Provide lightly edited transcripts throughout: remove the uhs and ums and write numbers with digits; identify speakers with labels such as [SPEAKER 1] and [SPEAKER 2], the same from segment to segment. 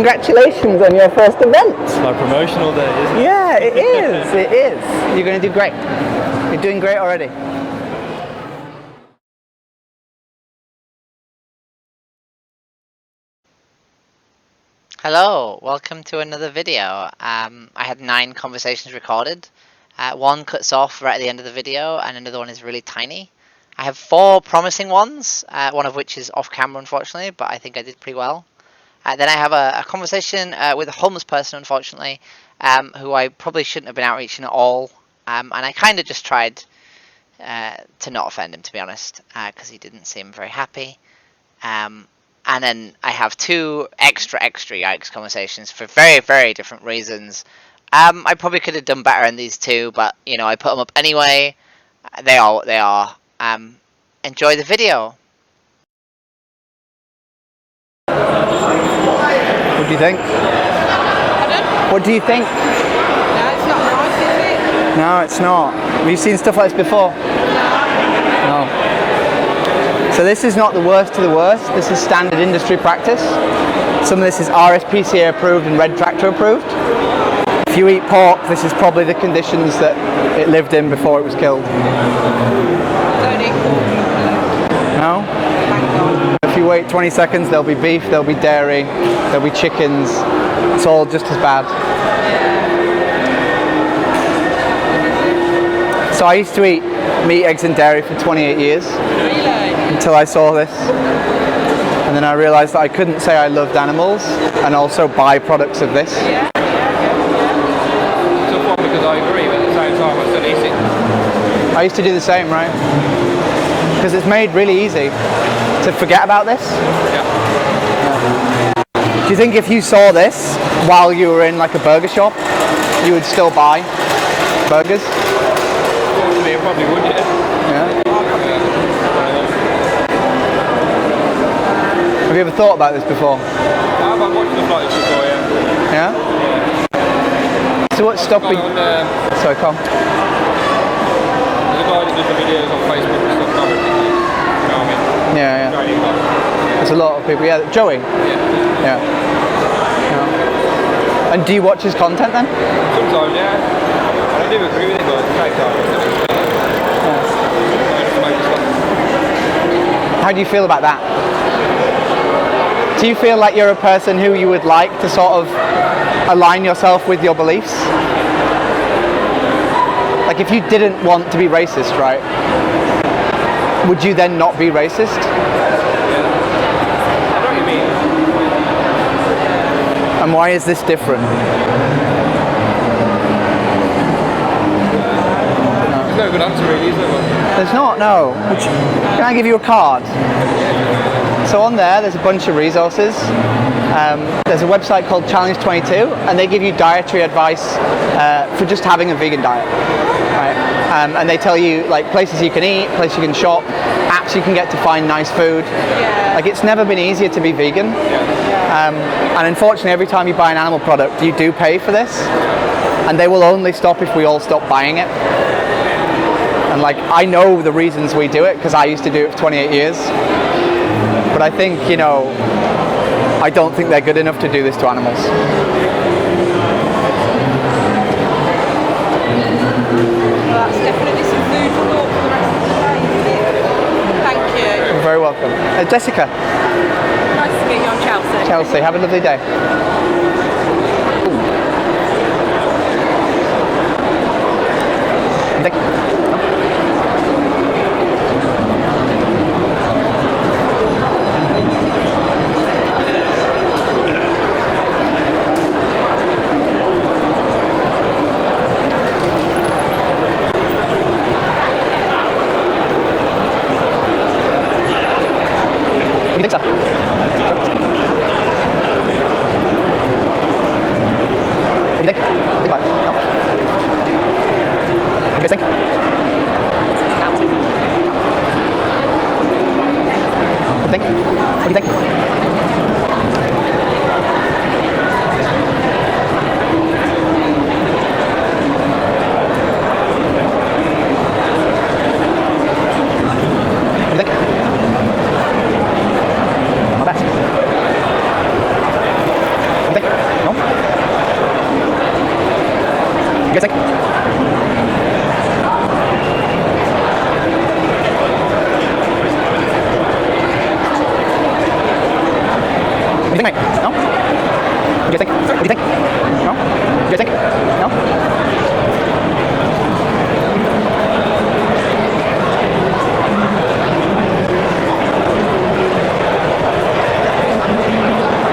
[SPEAKER 1] congratulations on your first event.
[SPEAKER 2] It's my promotional day, isn't it?
[SPEAKER 1] Yeah, it is. It is. You're going to do great. You're doing great already.
[SPEAKER 3] Hello, welcome to another video. I had 9 conversations recorded. One cuts off right at the end of the video and another one is really tiny. I have 4 promising ones, one of which is off camera unfortunately, but I think I did pretty well. Then I have a conversation with a homeless person unfortunately, who I probably shouldn't have been outreaching at all. And I kind of just tried to not offend him, to be honest, because he didn't seem very happy. And then I have 2 extra Yikes conversations for very, very different reasons. I probably could have done better in these 2, but, you know, I put them up anyway. They are what they are. Enjoy the video.
[SPEAKER 1] What do you think?
[SPEAKER 4] Pardon?
[SPEAKER 1] What do you think?
[SPEAKER 4] No, it's not nice, is it?
[SPEAKER 1] No, it's not. Have you seen stuff like this before? No. So this is not the worst to the worst. This is standard industry practice. Some of this is RSPCA approved and Red Tractor approved. If you eat pork, this is probably the conditions that it lived in before it was killed.
[SPEAKER 4] Don't eat pork.
[SPEAKER 1] No?
[SPEAKER 4] Thank God.
[SPEAKER 1] If you wait 20 seconds, there'll be beef, there'll be dairy, there'll be chickens. It's all just as bad. So I used to eat meat, eggs and dairy for 28 years.
[SPEAKER 4] Really?
[SPEAKER 1] Until I saw this. And then I realised that I couldn't say I loved animals and also buy products of this.
[SPEAKER 4] Yeah.
[SPEAKER 2] It's a fun because I agree, but at the same time I still eat it.
[SPEAKER 1] I used to do the same, right? Because it's made really easy to forget about this.
[SPEAKER 2] Yeah.
[SPEAKER 1] Do you think if you saw this while you were in like a burger shop, you would still buy burgers?
[SPEAKER 2] Unfortunately, I probably would, yeah.
[SPEAKER 1] Have you ever thought about this before?
[SPEAKER 2] I've watched the flights before, yeah.
[SPEAKER 1] Yeah? So what's stopping... Sorry, come.
[SPEAKER 2] There's a guy that does the videos on Facebook and stuff, commenting. You know what I mean?
[SPEAKER 1] Yeah, yeah. There's a lot of people. Yeah, Joey?
[SPEAKER 2] Yeah.
[SPEAKER 1] Yeah. And do you watch his content then?
[SPEAKER 2] Sometimes, yeah. I do agree with it, but at the same time,
[SPEAKER 1] how do you feel about that? Do you feel like you're a person who you would like to sort of align yourself with your beliefs? Like if you didn't want to be racist, right? Would you then not be racist?
[SPEAKER 2] Yeah. I know what you mean.
[SPEAKER 1] And why is this different?
[SPEAKER 2] There's no good answer really, is there?
[SPEAKER 1] There's not, no. Can I give you a card? So on there's a bunch of resources. There's a website called Challenge 22 and they give you dietary advice for just having a vegan diet. Right? And they tell you like places you can eat, places you can shop, apps you can get to find nice food.
[SPEAKER 4] Yeah.
[SPEAKER 1] Like it's never been easier to be vegan. And unfortunately every time you buy an animal product you do pay for this. And they will only stop if we all stop buying it. And like I know the reasons we do it because I used to do it for 28 years. But I think, you know, I don't think they're good enough to do this to animals.
[SPEAKER 4] Well, that's definitely some food for thought for the rest of the day, isn't it? Thank you.
[SPEAKER 1] You're very welcome. Jessica.
[SPEAKER 4] Nice to meet you on Chelsea.
[SPEAKER 1] Chelsea, have a lovely day. You think so? What do you think, mate? No? What do you think? What do you think? No? What do you think? No?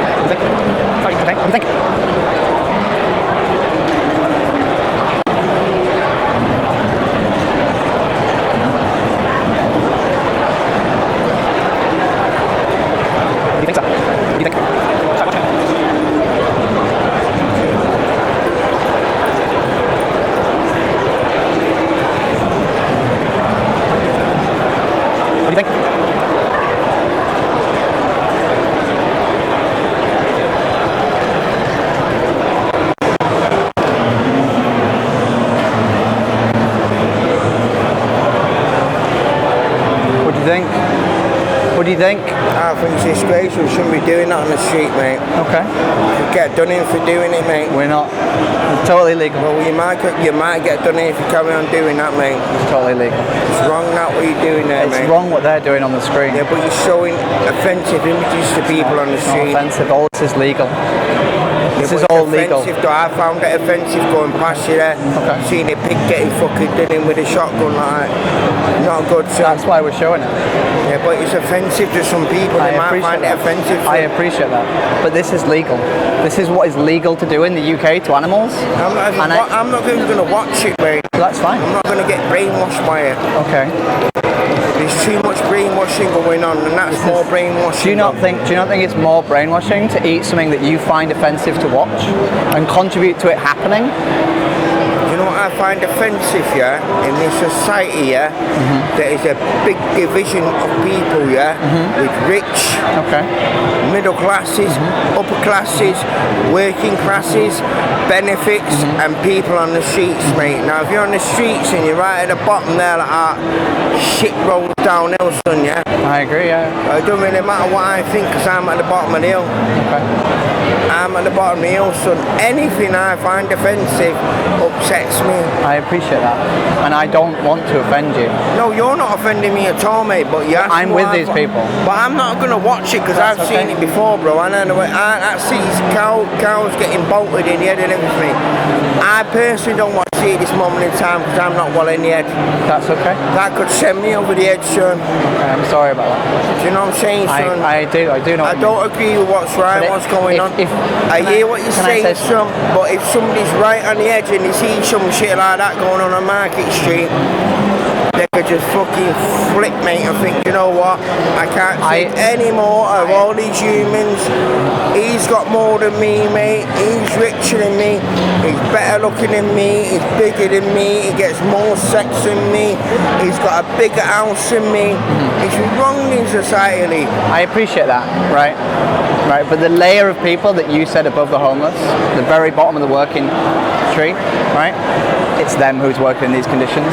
[SPEAKER 1] What do you think? Sorry, okay. What do you think? What do you think, sir? What do you think? Sorry, watch it. What do you think? What do you think? What do you think?
[SPEAKER 5] I think it's disgraceful. We shouldn't be doing that on the street, mate.
[SPEAKER 1] Okay.
[SPEAKER 5] You get done in for doing it, mate.
[SPEAKER 1] We're not. It's totally legal.
[SPEAKER 5] Well, you might get done in if you carry on doing that, mate.
[SPEAKER 1] It's totally legal.
[SPEAKER 5] It's wrong that what you're doing there,
[SPEAKER 1] It's
[SPEAKER 5] mate.
[SPEAKER 1] wrong what they're doing on the screen.
[SPEAKER 5] Yeah, but you're showing offensive images to people on the
[SPEAKER 1] It's not
[SPEAKER 5] street.
[SPEAKER 1] offensive. All this is legal. This
[SPEAKER 5] Yeah,
[SPEAKER 1] is
[SPEAKER 5] but
[SPEAKER 1] all
[SPEAKER 5] it's
[SPEAKER 1] legal.
[SPEAKER 5] offensive, though. I found it offensive going past you there.
[SPEAKER 1] Okay.
[SPEAKER 5] Seeing a pig getting fucking done in with a shotgun like that. Not good, son.
[SPEAKER 1] That's why we're showing it.
[SPEAKER 5] Yeah, but it's offensive to some people. They might find it offensive.
[SPEAKER 1] I appreciate that. But this is legal. This is what is legal to do in the UK to animals.
[SPEAKER 5] I'm not even going to watch it, mate.
[SPEAKER 1] That's fine.
[SPEAKER 5] I'm not going to get brainwashed by it.
[SPEAKER 1] Okay.
[SPEAKER 5] There's too much brainwashing going on, and that's more brainwashing.
[SPEAKER 1] Do you not think it's more brainwashing to eat something that you find offensive to watch and contribute to it happening?
[SPEAKER 5] You know what I find offensive, yeah? In this society, yeah? There is a big division of people, yeah? With rich,
[SPEAKER 1] Okay.
[SPEAKER 5] middle classes, upper classes, working classes, benefits, and people on the streets, mate. Now, if you're on the streets and you're right at the bottom there, like that, shit rolls downhill, son, yeah?
[SPEAKER 1] I agree, yeah.
[SPEAKER 5] It don't really matter what I think, because I'm at the bottom of the hill.
[SPEAKER 1] Okay.
[SPEAKER 5] I'm at the bottom of the hill, son. Anything I find offensive upsets me.
[SPEAKER 1] I appreciate that. And I don't want to offend you.
[SPEAKER 5] No, you're not offending me at all, mate, but yes.
[SPEAKER 1] I'm with these people.
[SPEAKER 5] But I'm not going to watch it because I've
[SPEAKER 1] That's
[SPEAKER 5] seen
[SPEAKER 1] okay.
[SPEAKER 5] it before, bro. I know I see cows getting bolted in the head and everything. I personally don't want to see it this moment in time because I'm not well in the head.
[SPEAKER 1] That's okay.
[SPEAKER 5] That could send me over the edge, son.
[SPEAKER 1] Okay, I'm sorry about that.
[SPEAKER 5] Do you know what I'm saying, son?
[SPEAKER 1] I do know
[SPEAKER 5] I
[SPEAKER 1] what you mean.
[SPEAKER 5] don't agree with what's right,
[SPEAKER 1] But
[SPEAKER 5] what's going on. I hear what you're
[SPEAKER 1] can I
[SPEAKER 5] saying,
[SPEAKER 1] say
[SPEAKER 5] son, but if somebody's right on the edge and they see some shit like that going on Market Street, they could just fucking flip, mate, and think, you know what, I can't take any more of all these humans. He's got more than me, mate. He's richer than me. He's better looking than me. He's bigger than me. He gets more sex than me. He's got a bigger house than me. It's wrong in society.
[SPEAKER 1] I appreciate that, right? Right, but the layer of people that you said above the homeless, the very bottom of the working tree, right? It's them who's working in these conditions.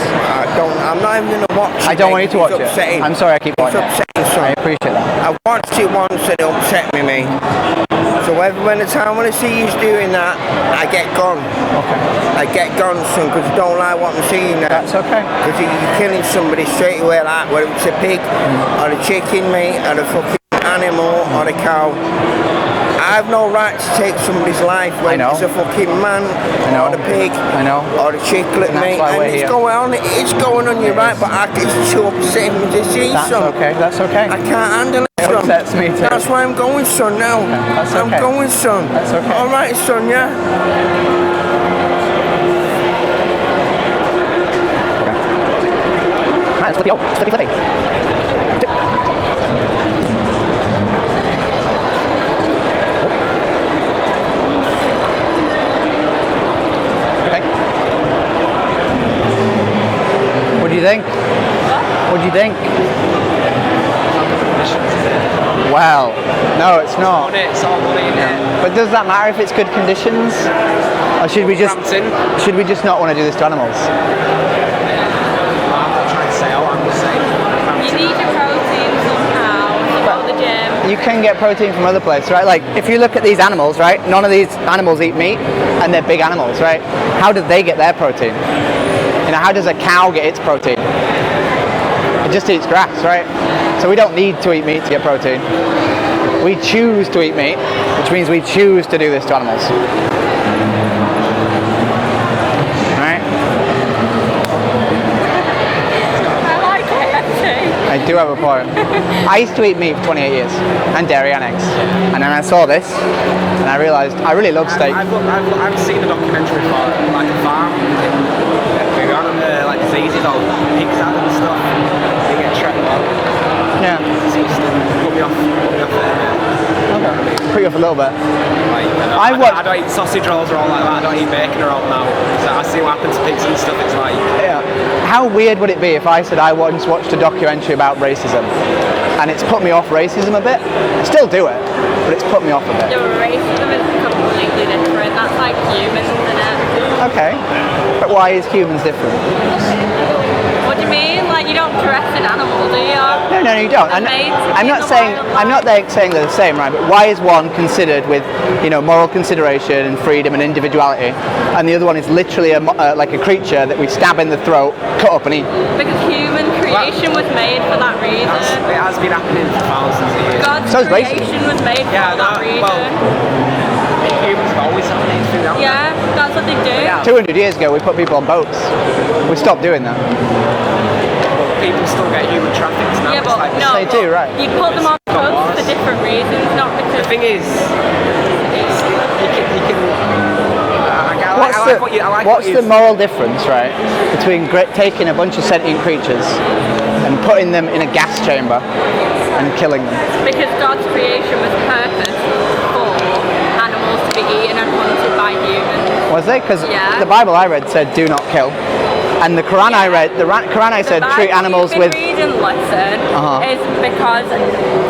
[SPEAKER 5] I'm not even going to watch it.
[SPEAKER 1] I don't want you to watch
[SPEAKER 5] It's
[SPEAKER 1] it.
[SPEAKER 5] upsetting.
[SPEAKER 1] I'm sorry I keep watching
[SPEAKER 5] It's
[SPEAKER 1] it.
[SPEAKER 5] upsetting, son.
[SPEAKER 1] I appreciate that.
[SPEAKER 5] I watched it once and it upset me, mate. So when the time when I see you doing that, I get gone.
[SPEAKER 1] Okay.
[SPEAKER 5] I get gone, son, because I don't like what I'm seeing now.
[SPEAKER 1] That's okay.
[SPEAKER 5] Because you're killing somebody straight away like that, whether it's a pig, or a chicken, mate, or a fucking animal, or a cow. I have no right to take somebody's life when it's a fucking man, or the pig, or the chicklet, mate.
[SPEAKER 1] Why
[SPEAKER 5] And
[SPEAKER 1] we're
[SPEAKER 5] it's
[SPEAKER 1] here.
[SPEAKER 5] going on, you're right, but it's too upsetting to see,
[SPEAKER 1] That's
[SPEAKER 5] son.
[SPEAKER 1] okay. That's okay.
[SPEAKER 5] I can't handle it,
[SPEAKER 1] It
[SPEAKER 5] son.
[SPEAKER 1] upsets me too.
[SPEAKER 5] That's why I'm going, son, now.
[SPEAKER 1] That's
[SPEAKER 5] I'm
[SPEAKER 1] okay.
[SPEAKER 5] going, son.
[SPEAKER 1] That's okay.
[SPEAKER 5] All right, son, yeah?
[SPEAKER 1] Man, it's flippy, oh, it's flippy. Okay. What do you think? What do you think? Well, no, it's not.
[SPEAKER 2] It's all money in it.
[SPEAKER 1] But does that matter if it's good conditions? Or should we just not want to do this to animals?
[SPEAKER 2] I'm not trying to say, I'm just saying.
[SPEAKER 4] You need your protein somehow. You go to the gym.
[SPEAKER 1] you can get protein from other places, right? Like if you look at these animals, right? None of these animals eat meat, and they're big animals, right? How do they get their protein? You know, how does a cow get its protein? It just eats grass, right? So we don't need to eat meat to get protein. We choose to eat meat, which means we choose to do this to animals. Right?
[SPEAKER 4] I like it actually.
[SPEAKER 1] I do have a point. I used to eat meat for 28 years, and dairy and eggs. And then I saw this, and I realised I really love steak.
[SPEAKER 6] I've seen a documentary for like a farm. They're on like diseases or pigs out and stuff. They get trapped out.
[SPEAKER 1] Yeah.
[SPEAKER 6] Put me off there.
[SPEAKER 1] Okay. Put you off a little bit.
[SPEAKER 6] Like, I don't eat sausage rolls or all like that. I don't eat bacon or all now. So I see what happens to pigs and stuff. It's like.
[SPEAKER 1] Yeah. How weird would it be if I said I once watched a documentary about racism, and it's put me off racism a bit? I still do it, but it's put me off a bit.
[SPEAKER 4] The racism is completely different. That's like humans, isn't it?
[SPEAKER 1] Okay. But why is humans different?
[SPEAKER 4] What do you mean? Like you don't dress an animal, do you?
[SPEAKER 1] No, you don't. I'm not saying they're the same, right? But why is one considered with, you know, moral consideration and freedom and individuality, and the other one is literally like a creature that we stab in the throat, cut up and eat?
[SPEAKER 4] Because human creation was made for that reason.
[SPEAKER 6] It has been happening for thousands of years.
[SPEAKER 4] God's
[SPEAKER 1] So is racism.
[SPEAKER 4] creation was made for that reason.
[SPEAKER 6] Well, humans have always happened through that.
[SPEAKER 4] Yeah, that's what they do.
[SPEAKER 6] Yeah.
[SPEAKER 1] 200 years ago, we put people on boats. We stopped doing that.
[SPEAKER 6] People still get human trafficked now.
[SPEAKER 4] Yeah,
[SPEAKER 6] It's
[SPEAKER 4] but
[SPEAKER 6] like,
[SPEAKER 4] no,
[SPEAKER 1] They do, right.
[SPEAKER 4] You put them on
[SPEAKER 6] got
[SPEAKER 4] boats for
[SPEAKER 6] worse.
[SPEAKER 4] different reasons, not
[SPEAKER 6] The
[SPEAKER 4] because.
[SPEAKER 6] thing is, you can.
[SPEAKER 1] What's the moral difference, right, between taking a bunch of sentient creatures and putting them in a gas chamber and killing them?
[SPEAKER 4] Because God's creation was purposed for animals to be eaten and hunted by humans.
[SPEAKER 1] Was it? Because
[SPEAKER 4] Yeah.
[SPEAKER 1] the Bible I read said do not kill. And the Quran I read, the Quran I said treat animals with...
[SPEAKER 4] reading lesson is because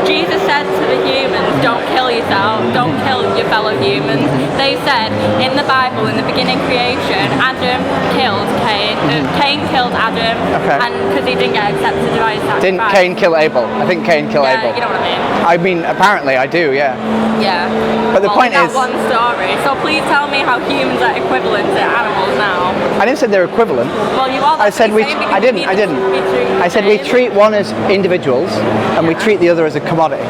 [SPEAKER 4] Jesus said to the humans, don't kill yourself, don't kill your fellow humans. They said in the Bible, in the beginning creation, Adam killed Cain. Cain killed Adam,
[SPEAKER 1] Okay.
[SPEAKER 4] and because he didn't get accepted by his sacrifice.
[SPEAKER 1] Didn't Cain kill Abel? I think Cain killed
[SPEAKER 4] Yeah,
[SPEAKER 1] Abel.
[SPEAKER 4] you know what I mean.
[SPEAKER 1] I mean, apparently I do, yeah.
[SPEAKER 4] Yeah.
[SPEAKER 1] But the point
[SPEAKER 4] in that
[SPEAKER 1] is-
[SPEAKER 4] one story. So please tell me how humans are equivalent to animals now.
[SPEAKER 1] I didn't say they're equivalent.
[SPEAKER 4] Well, you are.
[SPEAKER 1] I said we... I didn't. I said we treat one as individuals and we treat the other as a commodity.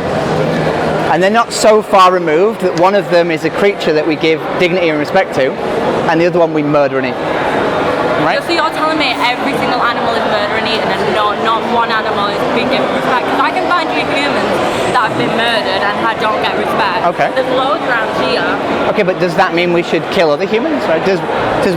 [SPEAKER 1] And they're not so far removed that one of them is a creature that we give dignity and respect to, and the other one we murder and eat. Right?
[SPEAKER 4] So you're telling me every single animal is murdered and eaten, and not one animal is being given respect? Because I can find you humans that have been murdered and don't get respect.
[SPEAKER 1] Okay.
[SPEAKER 4] There's loads around here.
[SPEAKER 1] Okay, but does that mean we should kill other humans? Right? Does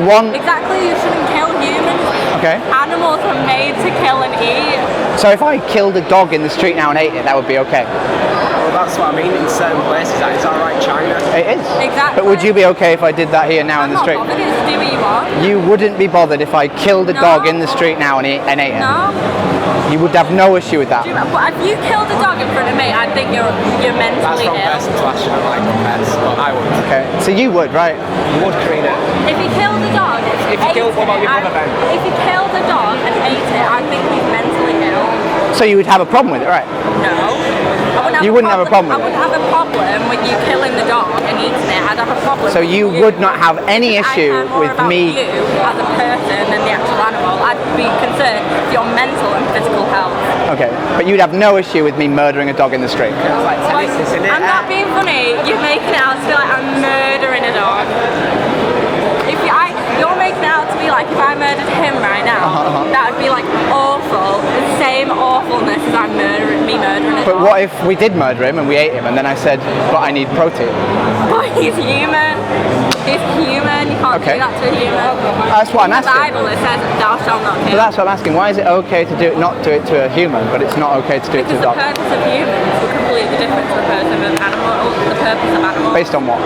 [SPEAKER 1] one...
[SPEAKER 4] Exactly, you shouldn't kill humans.
[SPEAKER 1] Okay.
[SPEAKER 4] Animals are made to kill and eat.
[SPEAKER 1] So if I killed a dog in the street now and ate it, that would be okay?
[SPEAKER 6] Well, that's what I mean. In certain places, that is alright. China.
[SPEAKER 1] It is.
[SPEAKER 4] Exactly.
[SPEAKER 1] But would you be okay if I did that here now in
[SPEAKER 4] I'm
[SPEAKER 1] the
[SPEAKER 4] not
[SPEAKER 1] street?
[SPEAKER 4] bothered, just do what you want.
[SPEAKER 1] You wouldn't be bothered if I killed a
[SPEAKER 4] No.
[SPEAKER 1] dog in the street now and ate it?
[SPEAKER 4] No.
[SPEAKER 1] You would have no issue with that?
[SPEAKER 4] But if you killed a dog in front of me, I'd think you're
[SPEAKER 6] That's
[SPEAKER 4] mentally
[SPEAKER 6] wrong
[SPEAKER 4] ill.
[SPEAKER 6] person to ask. I like pets, but I would.
[SPEAKER 1] Okay, so you would, right?
[SPEAKER 6] You would, Karina.
[SPEAKER 4] If he killed a dog,
[SPEAKER 6] If you killed- what about your brother then?
[SPEAKER 4] If he killed a dog and ate it, I think he's mentally ill.
[SPEAKER 1] So you would have a problem with it, right?
[SPEAKER 4] No.
[SPEAKER 1] You wouldn't have a problem with
[SPEAKER 4] I
[SPEAKER 1] it?
[SPEAKER 4] wouldn't have a problem with you killing the dog and eating it. I'd have a problem.
[SPEAKER 1] So
[SPEAKER 4] with
[SPEAKER 1] you would not have any issue
[SPEAKER 4] I care more
[SPEAKER 1] with
[SPEAKER 4] about
[SPEAKER 1] me...
[SPEAKER 4] you as a person than the actual animal. I'd be concerned with your mental and physical health.
[SPEAKER 1] Okay, but you'd have no issue with me murdering a dog in the street?
[SPEAKER 6] Like tennis, isn't it?
[SPEAKER 4] I'm not being funny. You're making it out to be like I'm murdering a dog. You're making it out to be like if I murdered him right now, that would be like awful. The same awfulness as me murdering a
[SPEAKER 1] But
[SPEAKER 4] dog.
[SPEAKER 1] what if we did murder him and we ate him and then I said, but I need protein?
[SPEAKER 4] But he's human. He's human. You can't
[SPEAKER 1] Okay.
[SPEAKER 4] do that to a human.
[SPEAKER 1] That's what I'm
[SPEAKER 4] In the
[SPEAKER 1] asking.
[SPEAKER 4] Bible it says thou shalt not
[SPEAKER 1] But
[SPEAKER 4] kill.
[SPEAKER 1] that's what I'm asking. Why is it okay to do it, not do it to a human, but it's not okay to do it to
[SPEAKER 4] Because
[SPEAKER 1] a
[SPEAKER 4] the
[SPEAKER 1] dog?
[SPEAKER 4] purpose of humans is completely different to the purpose of an animal. The purpose of animals.
[SPEAKER 1] Based on what?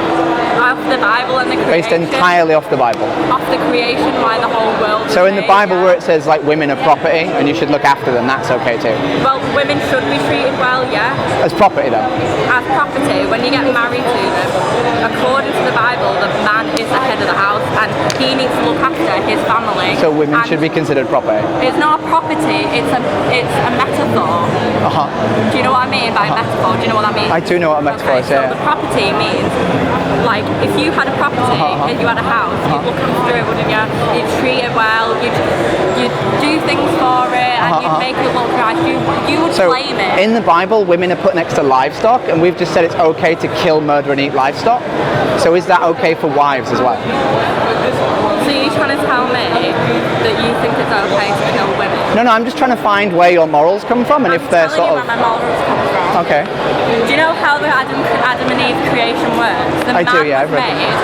[SPEAKER 4] Off the Bible and the
[SPEAKER 1] Based
[SPEAKER 4] creation.
[SPEAKER 1] entirely off the Bible.
[SPEAKER 4] Off the creation, why the whole world.
[SPEAKER 1] So
[SPEAKER 4] was
[SPEAKER 1] in the
[SPEAKER 4] made,
[SPEAKER 1] Bible
[SPEAKER 4] yeah.
[SPEAKER 1] where it says like women are property and you should look after them, that's okay too.
[SPEAKER 4] Well, women should be treated well, yeah.
[SPEAKER 1] As property though.
[SPEAKER 4] As property, when you get married to them, according to the Bible, the man is the head of the house and he needs to look after his family.
[SPEAKER 1] So women
[SPEAKER 4] And
[SPEAKER 1] should be considered property.
[SPEAKER 4] It's not a property, it's a metaphor.
[SPEAKER 1] Uh-huh.
[SPEAKER 4] Do you know what I mean by metaphor? Do you know what that means?
[SPEAKER 1] I do know what a metaphor is,
[SPEAKER 4] So
[SPEAKER 1] yeah.
[SPEAKER 4] the property means, like, if you had a property and you had a house, you'd look after it, wouldn't you? You'd treat it well, you'd do things for it, and you'd make it look nice. You would
[SPEAKER 1] So
[SPEAKER 4] claim it.
[SPEAKER 1] in the Bible, women are put next to livestock, and we've just said it's okay to kill, murder, and eat livestock. So is that okay for wives as well?
[SPEAKER 4] So you're trying to tell me that you think it's okay to kill women?
[SPEAKER 1] No, I'm just trying to find where your morals come from, and if they're
[SPEAKER 4] telling
[SPEAKER 1] sort
[SPEAKER 4] you
[SPEAKER 1] of
[SPEAKER 4] where my morals come from.
[SPEAKER 1] okay.
[SPEAKER 4] Do you know how the Adam and Eve creation works? The
[SPEAKER 1] I
[SPEAKER 4] man
[SPEAKER 1] do, yeah,
[SPEAKER 4] was
[SPEAKER 1] I've read
[SPEAKER 4] made,
[SPEAKER 1] it.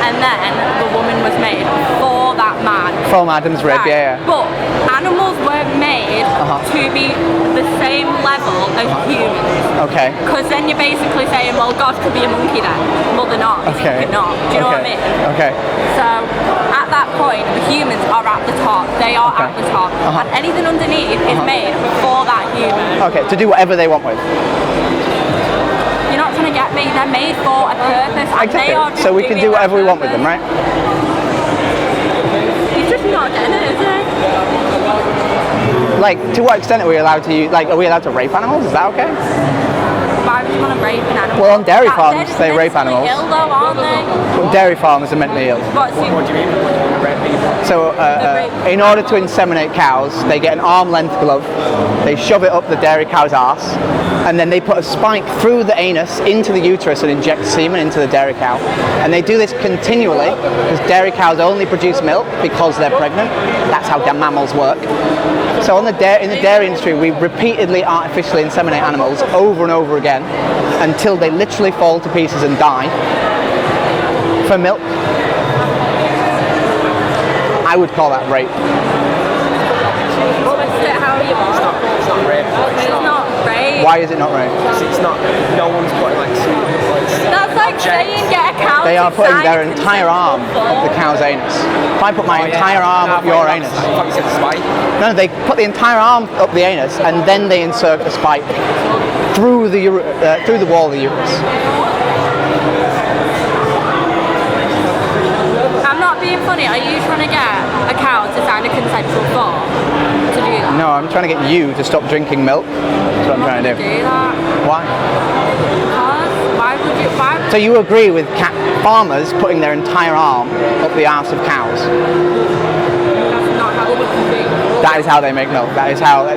[SPEAKER 4] and then the woman was made for that man.
[SPEAKER 1] From Adam's rib,
[SPEAKER 4] Right.
[SPEAKER 1] yeah.
[SPEAKER 4] But animals weren't made to be the same level as humans.
[SPEAKER 1] Okay.
[SPEAKER 4] Because then you're basically saying, well, God could be a monkey then. Well, they're not.
[SPEAKER 1] Okay.
[SPEAKER 4] They're not. Do you know what I mean?
[SPEAKER 1] Okay.
[SPEAKER 4] So at that point, the humans are at the top. They are
[SPEAKER 1] Okay.
[SPEAKER 4] at the top. And anything underneath is made for that human.
[SPEAKER 1] Okay, to do whatever they want with.
[SPEAKER 4] You're not trying to get me. They're made for a purpose. And they are
[SPEAKER 1] Exactly. So we can
[SPEAKER 4] doing
[SPEAKER 1] do whatever we
[SPEAKER 4] that
[SPEAKER 1] want with them,
[SPEAKER 4] purpose.
[SPEAKER 1] right?
[SPEAKER 4] You're just not getting it, is it?
[SPEAKER 1] Like, to what extent are we allowed to use, like, are we allowed to rape animals? Is that okay?
[SPEAKER 4] Why would you want to rape an animal?
[SPEAKER 1] Well, on dairy
[SPEAKER 4] They're
[SPEAKER 1] farms,
[SPEAKER 4] just
[SPEAKER 1] they rape
[SPEAKER 4] mentally
[SPEAKER 1] animals.
[SPEAKER 4] ill though, aren't they?
[SPEAKER 1] Well, dairy farmers are mentally ill.
[SPEAKER 4] What do you
[SPEAKER 6] mean?
[SPEAKER 1] So, in order to inseminate cows, they get an arm-length glove, they shove it up the dairy cow's arse, and then they put a spike through the anus into the uterus and inject semen into the dairy cow. And they do this continually, because dairy cows only produce milk because they're pregnant. That's how mammals work. So in the dairy industry, we repeatedly artificially inseminate animals over and over again until they literally fall to pieces and die for milk. I would call that rape.
[SPEAKER 4] twist it how you want?
[SPEAKER 6] It's not rape.
[SPEAKER 4] It's not rape.
[SPEAKER 1] Why is it not rape?
[SPEAKER 6] It's not. No one's putting like.
[SPEAKER 4] That's like saying get a cow.
[SPEAKER 1] They are
[SPEAKER 4] to
[SPEAKER 1] putting
[SPEAKER 4] sign
[SPEAKER 1] their
[SPEAKER 4] a
[SPEAKER 1] entire arm
[SPEAKER 4] consensual
[SPEAKER 1] up the
[SPEAKER 4] form.
[SPEAKER 1] cow's anus. If I put my entire arm up your anus.
[SPEAKER 6] I thought you said the spike.
[SPEAKER 1] No, they put the entire arm up the anus and then they insert a spike through the wall of the uterus.
[SPEAKER 4] I'm not being funny. Are you trying to get a cow to sign a consensual form to do that?
[SPEAKER 1] No, I'm trying to get you to stop drinking milk. That's what I'm trying to do.
[SPEAKER 4] Do that.
[SPEAKER 1] Why?
[SPEAKER 4] Because why would you? Why?
[SPEAKER 1] So you agree with farmers putting their entire arm up the arse of cows?
[SPEAKER 4] That's not how it would be.
[SPEAKER 1] That is how they make milk. That is how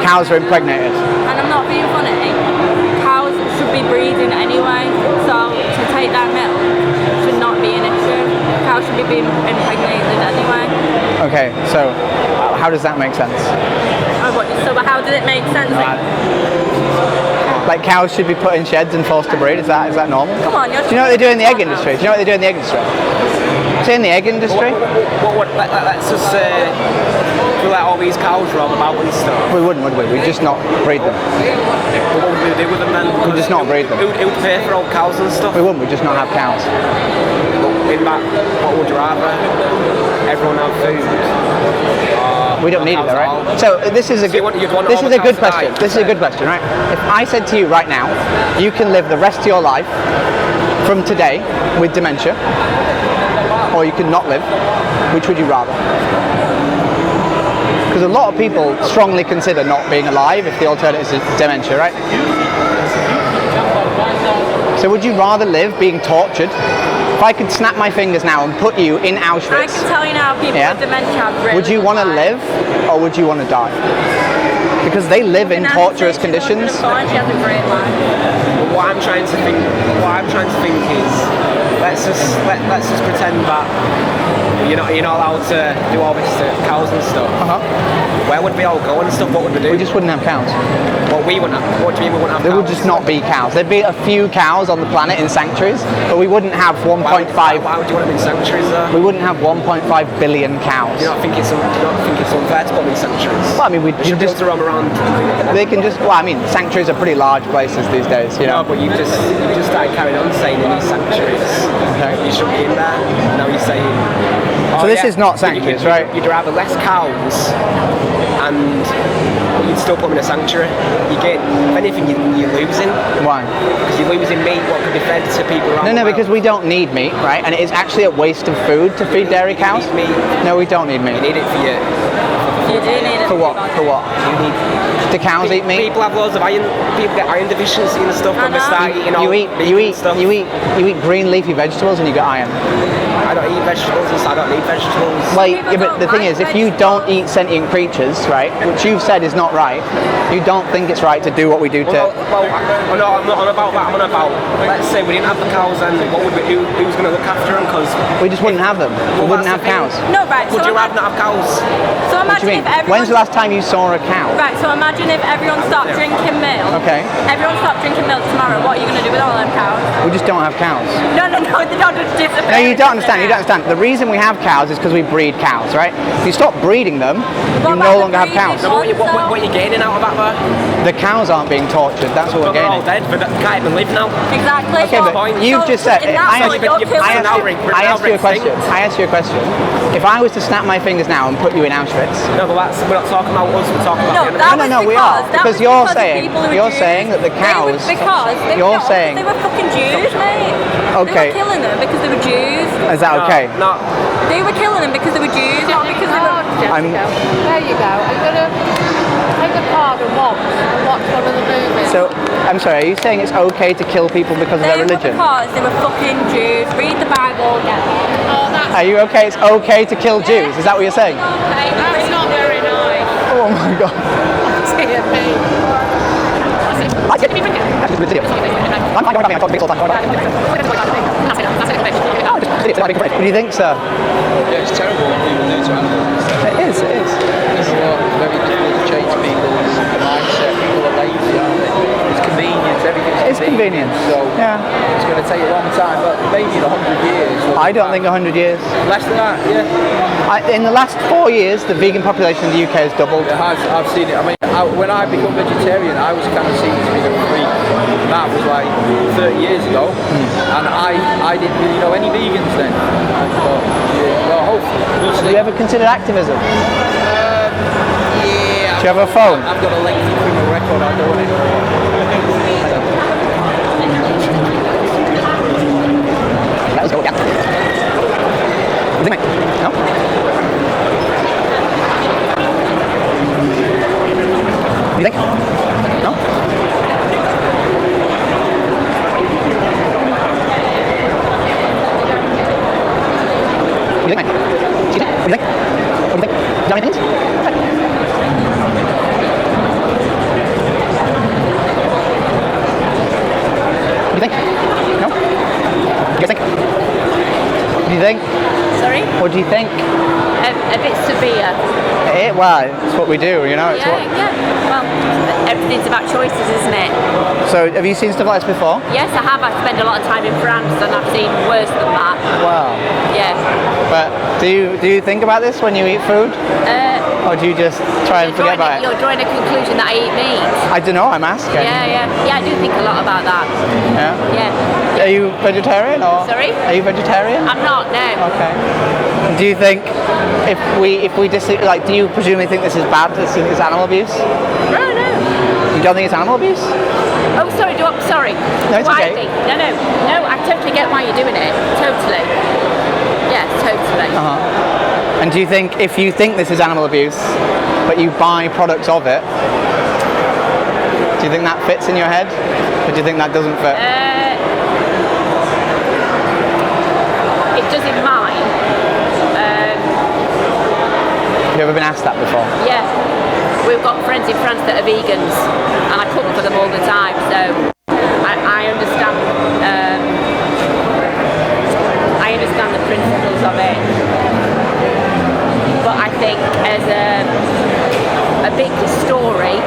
[SPEAKER 1] cows are impregnated.
[SPEAKER 4] And I'm not being funny. Cows should be breeding anyway, so to take that milk should not be an issue. Cows should be being impregnated anyway.
[SPEAKER 1] Okay, so how does that make sense?
[SPEAKER 4] So how did it make sense?
[SPEAKER 1] Like cows should be put in sheds and forced to breed. Is that normal?
[SPEAKER 4] Come on, you're.
[SPEAKER 1] Do you know what they do in the egg industry? Do you know what they do in the egg industry? Say in the egg industry?
[SPEAKER 6] Let's just feel like all these cows were all about and stuff.
[SPEAKER 1] We wouldn't, would we? We'd just not breed them.
[SPEAKER 6] What would we do with them then?
[SPEAKER 1] We'd just not breed them.
[SPEAKER 6] Who would pay for old cows and stuff?
[SPEAKER 1] We wouldn't. We'd just not have cows.
[SPEAKER 6] In that, what would you rather? Everyone have food?
[SPEAKER 1] We don't need it, though, right? So this is a good question. This is a good question, right? If I said to you right now, you can live the rest of your life from today with dementia, or you can not live, which would you rather? Because a lot of people strongly consider not being alive if the alternative is dementia, right? So would you rather live being tortured? If I could snap my fingers now and put you in Auschwitz,
[SPEAKER 4] I can tell you now, people with dementia have really
[SPEAKER 1] would you want to live or would you want to die? Because they live in torturous conditions.
[SPEAKER 4] She has a great life.
[SPEAKER 6] What I'm trying to think is, let's just pretend that you're not allowed to do all this to cows and stuff. Where would we all go and stuff? What would we do?
[SPEAKER 1] We just wouldn't have cows.
[SPEAKER 6] Well, we wouldn't have. What do you mean we wouldn't have
[SPEAKER 1] There
[SPEAKER 6] cows?
[SPEAKER 1] would just not be cows. There'd be a few cows on the planet in sanctuaries, but we wouldn't have 1.5.
[SPEAKER 6] Why would you want them in sanctuaries though?
[SPEAKER 1] We wouldn't have 1.5 billion cows.
[SPEAKER 6] Do you not think it's it's unfair to put them in sanctuaries.
[SPEAKER 1] Well, I mean,
[SPEAKER 6] They should be able to roam around.
[SPEAKER 1] they can just. Well, I mean, sanctuaries are pretty large places these days. You know.
[SPEAKER 6] No, but you just started carrying on saying in these sanctuaries you shouldn't be in there. Now you're saying.
[SPEAKER 1] So this is not sanctuaries, right?
[SPEAKER 6] You'd rather less cows, and you'd still put them in a sanctuary. You get, if anything, you're losing.
[SPEAKER 1] Why?
[SPEAKER 6] Because you're losing meat. What could be fed to people around the
[SPEAKER 1] No,
[SPEAKER 6] world.
[SPEAKER 1] because we don't need meat, right? And it is actually a waste of food to feed dairy cows.
[SPEAKER 6] need meat.
[SPEAKER 1] No, we don't need
[SPEAKER 6] You
[SPEAKER 1] meat.
[SPEAKER 6] need it for you.
[SPEAKER 4] You do need it.
[SPEAKER 1] For what? For what?
[SPEAKER 6] You need.
[SPEAKER 1] Do cows eat meat?
[SPEAKER 6] People have loads of iron. People get iron deficiency and stuff when they start eating all
[SPEAKER 1] You eat
[SPEAKER 6] stuff.
[SPEAKER 1] you eat green leafy vegetables and you get iron.
[SPEAKER 6] I don't eat vegetables, and so I don't need vegetables.
[SPEAKER 1] Well, yeah, but the thing is, if you don't eat sentient creatures, right, which you've said is not right, you don't think it's right to do what we do to.
[SPEAKER 6] No, I'm not on about that. I'm on about. Let's say we didn't have the cows, and what would we do? Who's going to look after them? Because
[SPEAKER 1] We just wouldn't have them. We wouldn't have cows.
[SPEAKER 4] No, right.
[SPEAKER 6] would
[SPEAKER 4] So
[SPEAKER 6] you rather not have cows?
[SPEAKER 4] So
[SPEAKER 1] What do
[SPEAKER 4] imagine
[SPEAKER 1] you
[SPEAKER 4] if
[SPEAKER 1] mean?
[SPEAKER 4] everyone.
[SPEAKER 1] When's the last time you saw a cow?
[SPEAKER 4] Right. So imagine if everyone stopped drinking milk.
[SPEAKER 1] Okay.
[SPEAKER 4] Everyone stopped drinking milk tomorrow. What are you going to do with all them cows?
[SPEAKER 1] We just don't have cows.
[SPEAKER 4] No. They don't just disappear.
[SPEAKER 1] No, you don't understand. You don't understand. The reason we have cows is because we breed cows, right? If you stop breeding them, you
[SPEAKER 4] What
[SPEAKER 1] no
[SPEAKER 4] about
[SPEAKER 1] longer
[SPEAKER 4] the
[SPEAKER 1] have cows.
[SPEAKER 4] breeding
[SPEAKER 6] What are you gaining out of that, though?
[SPEAKER 1] The cows aren't being tortured. That's what we're
[SPEAKER 6] They're all
[SPEAKER 1] gaining.
[SPEAKER 6] dead, but they can't even live now.
[SPEAKER 4] Exactly.
[SPEAKER 1] Okay, but
[SPEAKER 6] point.
[SPEAKER 1] you've just said.
[SPEAKER 4] in that
[SPEAKER 1] I
[SPEAKER 4] point, don't kill
[SPEAKER 1] asked
[SPEAKER 4] them.
[SPEAKER 1] you- I asked you a question. I asked you a question. If I was to snap my fingers now and put you in Auschwitz,
[SPEAKER 6] No, but we're not talking about us. We're talking about the
[SPEAKER 4] that
[SPEAKER 6] animals.
[SPEAKER 1] No,
[SPEAKER 4] was
[SPEAKER 1] we are,
[SPEAKER 4] that
[SPEAKER 1] because
[SPEAKER 4] was
[SPEAKER 1] you're
[SPEAKER 4] because of
[SPEAKER 1] saying-
[SPEAKER 4] people who were
[SPEAKER 1] you're
[SPEAKER 4] Jews.
[SPEAKER 1] saying that the
[SPEAKER 4] They were-
[SPEAKER 1] cows-
[SPEAKER 4] because they,
[SPEAKER 1] you're
[SPEAKER 4] no,
[SPEAKER 1] saying-
[SPEAKER 4] they were fucking Jews, mate.
[SPEAKER 1] Okay.
[SPEAKER 4] They were killing them because they were Jews.
[SPEAKER 1] is that okay?
[SPEAKER 6] No,
[SPEAKER 4] They were killing them because they were Jews, not because they were.
[SPEAKER 1] I'm-
[SPEAKER 7] There you go. Are you going to take a card and watch one of the movies?
[SPEAKER 1] So, I'm sorry. Are you saying it's okay to kill people because of
[SPEAKER 4] They
[SPEAKER 1] their
[SPEAKER 4] were
[SPEAKER 1] religion?
[SPEAKER 4] because they were fucking Jews. Read the Bible again.
[SPEAKER 7] Oh, that's
[SPEAKER 1] Are you okay? It's okay to kill Jews. Is that what you're saying?
[SPEAKER 7] not very nice.
[SPEAKER 1] Oh my God.
[SPEAKER 7] Dear me.
[SPEAKER 1] What do you think, sir?
[SPEAKER 2] Yeah, it's terrible what people do to animals.
[SPEAKER 1] It is.
[SPEAKER 2] It's very difficult to change people's mindset. People are lazy, aren't they? It's convenience, everything's
[SPEAKER 1] It's convenient.
[SPEAKER 2] So
[SPEAKER 1] Yeah.
[SPEAKER 2] it's going to take a long time, but maybe 100 years.
[SPEAKER 1] I don't think 100 years.
[SPEAKER 2] Less than that, yeah.
[SPEAKER 1] In the last 4 years, the vegan population in the UK has doubled.
[SPEAKER 2] It has, I've seen it. I mean, when I became vegetarian, I was kind of seen to be the freak. That was like 30 years ago, and I didn't really know any vegans then. I thought, well, hopefully. We'll
[SPEAKER 1] Have
[SPEAKER 2] see.
[SPEAKER 1] you ever considered activism?
[SPEAKER 2] Yeah.
[SPEAKER 1] Do you have a phone?
[SPEAKER 2] I've got a lengthy criminal record. I don't want to
[SPEAKER 1] Let's go again. What do you think, mate? No? What do you think? No? What do you think, mate? Excuse me? What do you think? What do you think? Do you have any opinions? What do you think? No? What do you think? What do you think?
[SPEAKER 4] Sorry?
[SPEAKER 1] What do you think?
[SPEAKER 4] A bit severe.
[SPEAKER 1] Well, it's what we do, you know. It's what,
[SPEAKER 4] Well, everything's about choices, isn't it?
[SPEAKER 1] so, have you seen stuff like this before?
[SPEAKER 4] Yes, I have. I spend a lot of time in France, and I've seen worse than that.
[SPEAKER 1] Wow.
[SPEAKER 4] Yeah.
[SPEAKER 1] But do you think about this when you eat food, or do you just try and forget about it?
[SPEAKER 4] You're drawing a conclusion that I eat meat.
[SPEAKER 1] I don't know. I'm asking.
[SPEAKER 4] Yeah. I do think a lot about that.
[SPEAKER 1] Yeah.
[SPEAKER 4] Yeah.
[SPEAKER 1] Are you vegetarian or?
[SPEAKER 4] Sorry?
[SPEAKER 1] Are you vegetarian?
[SPEAKER 4] I'm not. No.
[SPEAKER 1] Okay. Do you think if we do you presumably think this is bad? This is animal abuse?
[SPEAKER 4] No.
[SPEAKER 1] You don't think it's animal abuse?
[SPEAKER 4] Oh, sorry. Sorry.
[SPEAKER 1] No, it's
[SPEAKER 4] Why
[SPEAKER 1] okay.
[SPEAKER 4] No. I totally get why you're doing it. Totally. Yes, totally.
[SPEAKER 1] And do you think if you think this is animal abuse, but you buy products of it, do you think that fits in your head, or do you think that doesn't fit?
[SPEAKER 4] It does in mine.
[SPEAKER 1] Have you ever been asked that before?
[SPEAKER 4] Yeah. We've got friends in France that are vegans, and I cook for them all the time, so I understand. I understand the principles of it, but I think as a big story,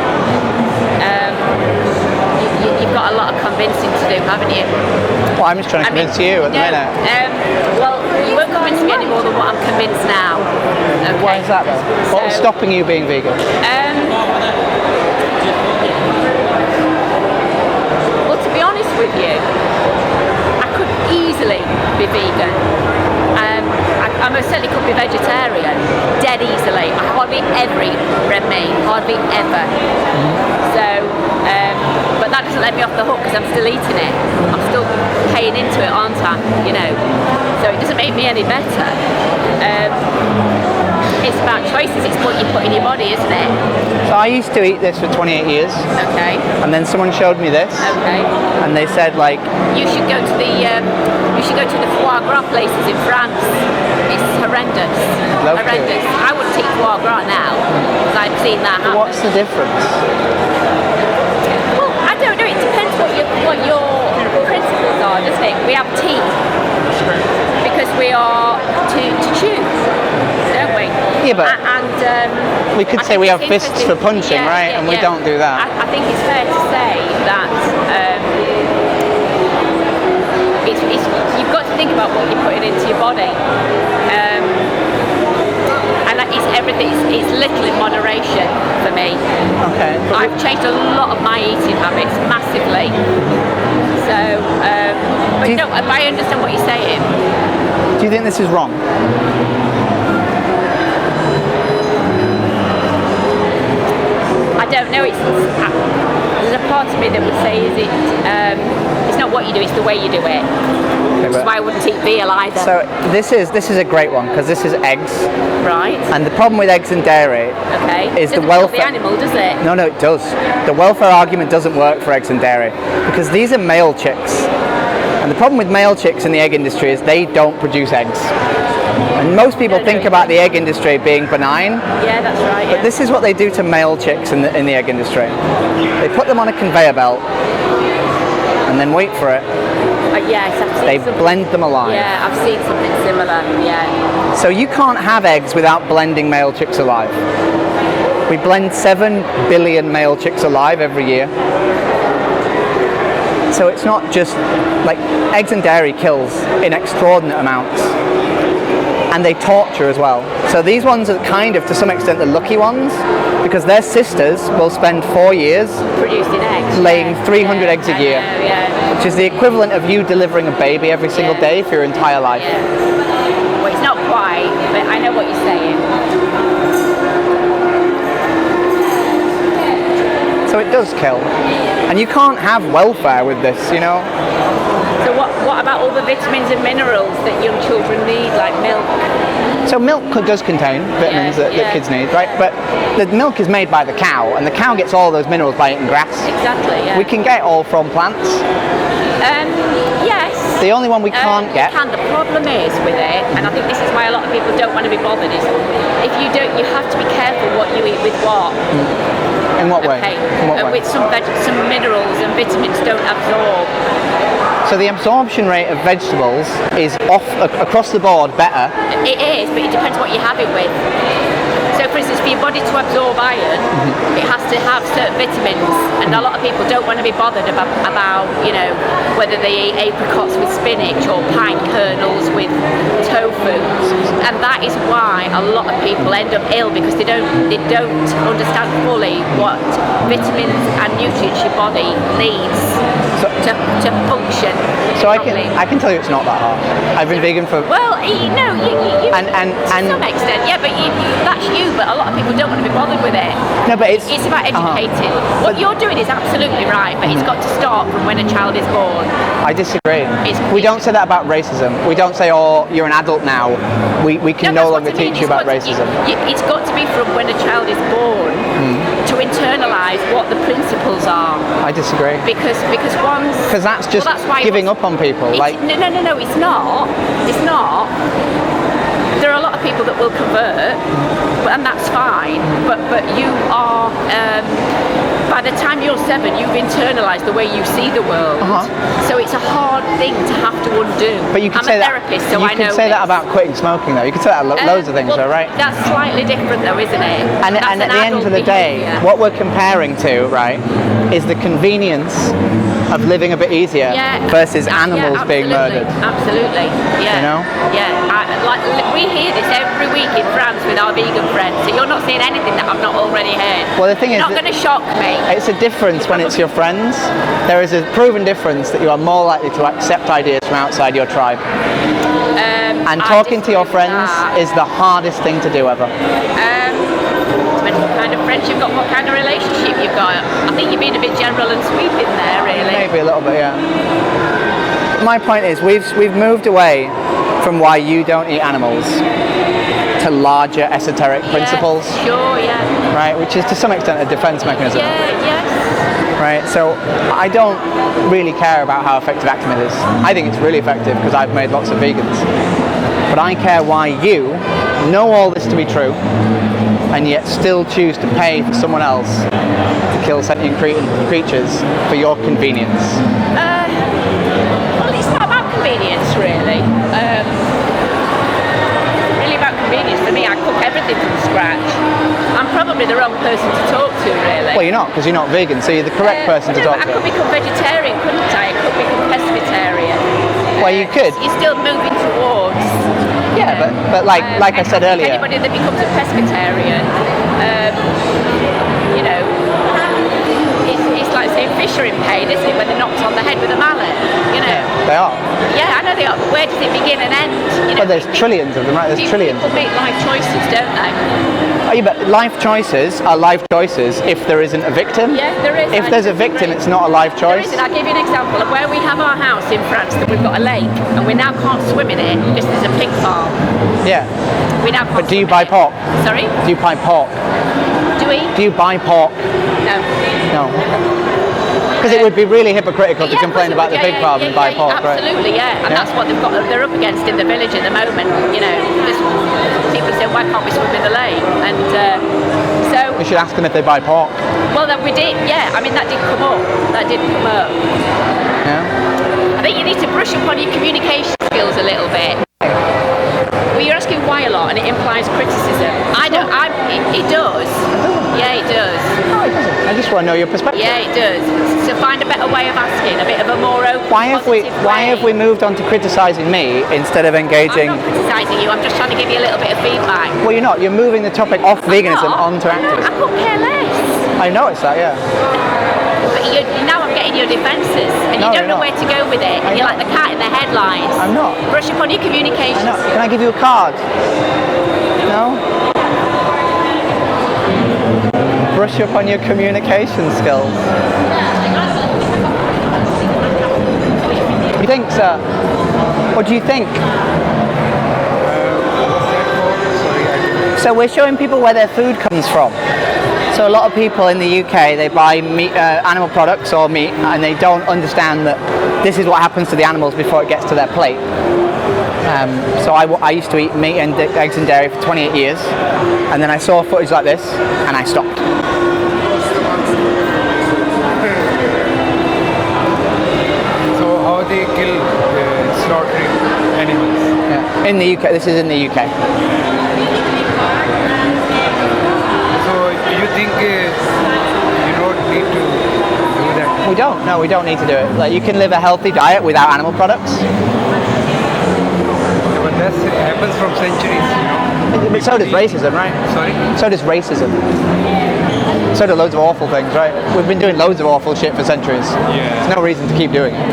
[SPEAKER 4] you've got a lot of convincing to do, haven't you?
[SPEAKER 1] Well, I'm just trying to convince you at the minute.
[SPEAKER 4] Well,
[SPEAKER 8] You won't convince me any more than what I'm convinced now. Okay.
[SPEAKER 1] Why is that though? What's stopping you being vegan?
[SPEAKER 8] Well, to be honest with you, I could easily be vegan. I most certainly could be vegetarian, dead easily. I hardly ever eat red meat, hardly ever. So, but that doesn't let me off the hook because I'm still eating it. I'm still paying into it, aren't I? You know, so it doesn't make me any better. It's about choices. It's what you put in your body, isn't it?
[SPEAKER 1] So I used to eat this for 28 years.
[SPEAKER 8] Okay.
[SPEAKER 1] And then someone showed me this.
[SPEAKER 8] Okay.
[SPEAKER 1] And they said like,
[SPEAKER 8] you should go to the foie gras places in France. It's horrendous. Horrendous. I wouldn't eat foie gras now because I've seen that happen.
[SPEAKER 1] What's the difference?
[SPEAKER 8] Well, I don't know. It depends what your principles are, doesn't it? We have tea because we are to choose, don't we?
[SPEAKER 1] Yeah, but we could say we have fists for punching, right? And we don't do that.
[SPEAKER 8] I think it's fair to say that you've got to think about what you're putting into your body. And it's everything. It's little in moderation for me.
[SPEAKER 1] Okay.
[SPEAKER 8] I've changed a lot of my eating habits massively. So, but no, I understand what you're saying.
[SPEAKER 1] Do you think this is wrong?
[SPEAKER 8] I don't know. There's a part of me that would say, it's not what you do, it's the way you do it. Okay, that's why I wouldn't eat veal either.
[SPEAKER 1] So this is a great one because this is eggs.
[SPEAKER 8] Right.
[SPEAKER 1] And the problem with eggs and dairy is the welfare.
[SPEAKER 8] Doesn't kill the animal, does it?
[SPEAKER 1] No, it does. The welfare argument doesn't work for eggs and dairy because these are male chicks. And the problem with male chicks in the egg industry is they don't produce eggs. And most people think about the egg industry being benign.
[SPEAKER 8] Yeah, that's right.
[SPEAKER 1] But this is what they do to male chicks in the egg industry. They put them on a conveyor belt and then wait for it.
[SPEAKER 8] Yes, I've seen
[SPEAKER 1] They blend them alive.
[SPEAKER 8] Yeah, I've seen something similar, yeah.
[SPEAKER 1] So you can't have eggs without blending male chicks alive. We blend 7 billion male chicks alive every year. So it's not just like eggs and dairy kills in extraordinary amounts. And they torture as well. So these ones are kind of, to some extent, the lucky ones because their sisters will spend 4 years
[SPEAKER 8] producing eggs,
[SPEAKER 1] laying 300 eggs a year, which is the equivalent of you delivering a baby every single day for your entire life.
[SPEAKER 8] Yeah. Well, it's not quite, but I know what you're saying.
[SPEAKER 1] So it does kill. And you can't have welfare with this, you know?
[SPEAKER 8] So what about all the vitamins and minerals that young children need, like milk?
[SPEAKER 1] So milk does contain vitamins that kids need, right? But the milk is made by the cow, and the cow gets all those minerals by eating grass.
[SPEAKER 8] Exactly, yeah.
[SPEAKER 1] We can get all from plants.
[SPEAKER 8] Yes.
[SPEAKER 1] The only one we can't get.
[SPEAKER 8] The problem is with it, and I think this is why a lot of people don't want to be bothered, is if you don't, you have to be careful what you eat with what.
[SPEAKER 1] In what way?
[SPEAKER 8] Okay.
[SPEAKER 1] In what way?
[SPEAKER 8] With some minerals and vitamins don't absorb.
[SPEAKER 1] So the absorption rate of vegetables is across the board better.
[SPEAKER 8] It is, but it depends what you have it with. So for instance, for your body to absorb iron, it has to have certain vitamins, and a lot of people don't want to be bothered about you know, whether they eat apricots with spinach or pine kernels with tofu, and that is why a lot of people end up ill because they don't understand fully what vitamins and nutrients your body needs to function.
[SPEAKER 1] So I can tell you it's not that hard. I've been vegan for
[SPEAKER 8] you to
[SPEAKER 1] and
[SPEAKER 8] some extent, yeah, but that's you. But a lot of people don't want to be bothered with it.
[SPEAKER 1] No, but it's
[SPEAKER 8] about educating. What you're doing is absolutely right, but it's got to start from when a child is born.
[SPEAKER 1] I disagree. We don't say that about racism. We don't say, oh, you're an adult now. We can no longer teach you about racism.
[SPEAKER 8] It's got to be from when a child is born to internalise what the principles are.
[SPEAKER 1] I disagree.
[SPEAKER 8] Because
[SPEAKER 1] that's just giving up on people.
[SPEAKER 8] No, it's not. It's not. There are a lot of people that will convert, and that's fine. But you are, by the time you're 7, you've internalised the way you see the world. So it's a hard thing to have to undo.
[SPEAKER 1] But you could say
[SPEAKER 8] I'm a therapist, so I know.
[SPEAKER 1] You could say that about quitting smoking, though. You could say that loads of things, though, right?
[SPEAKER 8] That's slightly different, though, isn't it?
[SPEAKER 1] And at the end of the day, what we're comparing to, right, is the convenience of living a bit easier versus animals being murdered.
[SPEAKER 8] Absolutely, yeah.
[SPEAKER 1] You know?
[SPEAKER 8] Yeah, we hear this every week in France with our vegan friends, so you're not seeing anything that I've not already heard.
[SPEAKER 1] Well, the thing is,
[SPEAKER 8] not going to shock me.
[SPEAKER 1] It's a difference when it's your friends. There is a proven difference that you are more likely to accept ideas from outside your tribe. And talking to your friends is the hardest thing to do ever.
[SPEAKER 8] Depends what kind of friends you've got, what kind of relationship you've got. I think you're being a bit general and sweeping there, really.
[SPEAKER 1] Maybe a little bit, yeah. My point is, we've moved away from why you don't eat animals to larger esoteric principles.
[SPEAKER 8] Sure, yeah.
[SPEAKER 1] Right, which is to some extent a defense mechanism.
[SPEAKER 8] Yes.
[SPEAKER 1] Right, so I don't really care about how effective Actimate is. I think it's really effective because I've made lots of vegans. But I care why you know all this to be true and yet still choose to pay for someone else to kill sentient creatures for your convenience.
[SPEAKER 8] Well, it's not about convenience, really. Really about convenience. For me, I cook everything from scratch. I'm probably the wrong person to talk to, really.
[SPEAKER 1] Well, you're not, because you're not vegan, so you're the correct person to talk to.
[SPEAKER 8] I could become vegetarian, couldn't I? I could become pescatarian.
[SPEAKER 1] Well, you could.
[SPEAKER 8] You're still moving towards.
[SPEAKER 1] Yeah, but like I said earlier.
[SPEAKER 8] Anybody that becomes a pescatarian, you know, it's like saying fish are in pain, isn't it, when they're knocked on the head with a mallet, you know?
[SPEAKER 1] Yeah, they are.
[SPEAKER 8] Yeah, I know they are, but where does it begin and end? You know,
[SPEAKER 1] Well, there's trillions of them, right? There's trillions.
[SPEAKER 8] People make life choices, don't they?
[SPEAKER 1] Oh, yeah, but life choices are life choices if there isn't a victim.
[SPEAKER 8] Yeah, there is.
[SPEAKER 1] If there's a victim, it's not a life choice.
[SPEAKER 8] There isn't. I'll give you an example of where we have our house in France, that we've got a lake, and we now can't swim in it because there's a pig farm.
[SPEAKER 1] Yeah.
[SPEAKER 8] We now can't
[SPEAKER 1] But do you
[SPEAKER 8] swim
[SPEAKER 1] buy
[SPEAKER 8] in it.
[SPEAKER 1] pork?
[SPEAKER 8] Sorry?
[SPEAKER 1] Do you buy pork?
[SPEAKER 8] Do we?
[SPEAKER 1] Do you buy pork?
[SPEAKER 8] No.
[SPEAKER 1] No. Because it would be really hypocritical to complain about the pig farm and buy pork, right?
[SPEAKER 8] Absolutely, yeah. And that's what they're up against in the village at the moment. You know, there's people say, why can't we swim in the lake? And so
[SPEAKER 1] We should ask them if they buy pork.
[SPEAKER 8] well, then we did, yeah. I mean, that did come up.
[SPEAKER 1] Yeah.
[SPEAKER 8] I think you need to brush up on your communication skills a little bit. Well, you're asking why a lot, and it implies criticism. It does. Yeah, it does.
[SPEAKER 1] No, it doesn't. I just want to know your perspective.
[SPEAKER 8] Yeah, it does. So find a better way of asking, a bit of a more open,
[SPEAKER 1] Why have we moved on to criticising me instead of engaging?
[SPEAKER 8] I'm not criticising you. I'm just trying to give you a little bit of feedback.
[SPEAKER 1] Well, you're not. You're moving the topic off veganism onto
[SPEAKER 8] I
[SPEAKER 1] activism.
[SPEAKER 8] couldn't care less.
[SPEAKER 1] I know it's that, yeah.
[SPEAKER 8] But now I'm getting your defences, and
[SPEAKER 1] No,
[SPEAKER 8] you don't
[SPEAKER 1] you're
[SPEAKER 8] know
[SPEAKER 1] not.
[SPEAKER 8] where to go with it. And you're like the cat in the headlights.
[SPEAKER 1] I'm not.
[SPEAKER 8] Brush up on your communication.
[SPEAKER 1] I know. Can I give you a card? No? Brush up on your communication skills. You think, sir? What do you think? So we're showing people where their food comes from. So a lot of people in the UK, they buy meat, animal products or meat, and they don't understand that this is what happens to the animals before it gets to their plate. So I used to eat meat and eggs and dairy for 28 years, and then I saw footage like this, and I stopped.
[SPEAKER 9] So how they kill slaughtering animals?
[SPEAKER 1] Yeah. In the UK, this is in the UK.
[SPEAKER 9] So you think you don't need to do that?
[SPEAKER 1] We don't. No, we don't need to do it. Like, you can live a healthy diet without animal products.
[SPEAKER 9] Yeah, but that happens from centuries, you know.
[SPEAKER 1] But so does racism, right?
[SPEAKER 9] Sorry?
[SPEAKER 1] So does racism. So do loads of awful things, right? We've been doing loads of awful shit for centuries.
[SPEAKER 9] Yeah.
[SPEAKER 1] There's no reason to keep doing it.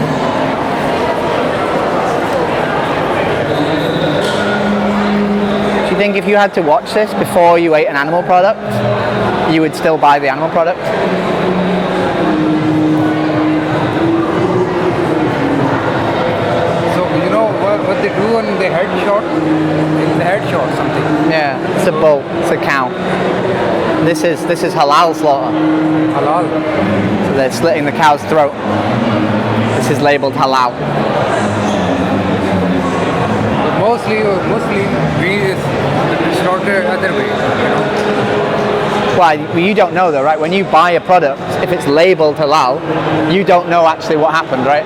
[SPEAKER 1] Do you think if you had to watch this before you ate an animal product, you would still buy the animal product?
[SPEAKER 9] So you know what they do on the head shot? In the head shot something.
[SPEAKER 1] Yeah, it's a bull, it's a cow. This is halal slaughter.
[SPEAKER 9] Halal.
[SPEAKER 1] So they're slitting the cow's throat. This is labelled halal.
[SPEAKER 9] But mostly we slaughter other way, you know.
[SPEAKER 1] Well, you don't know though, right? When you buy a product, if it's labelled halal, you don't know actually what happened, right?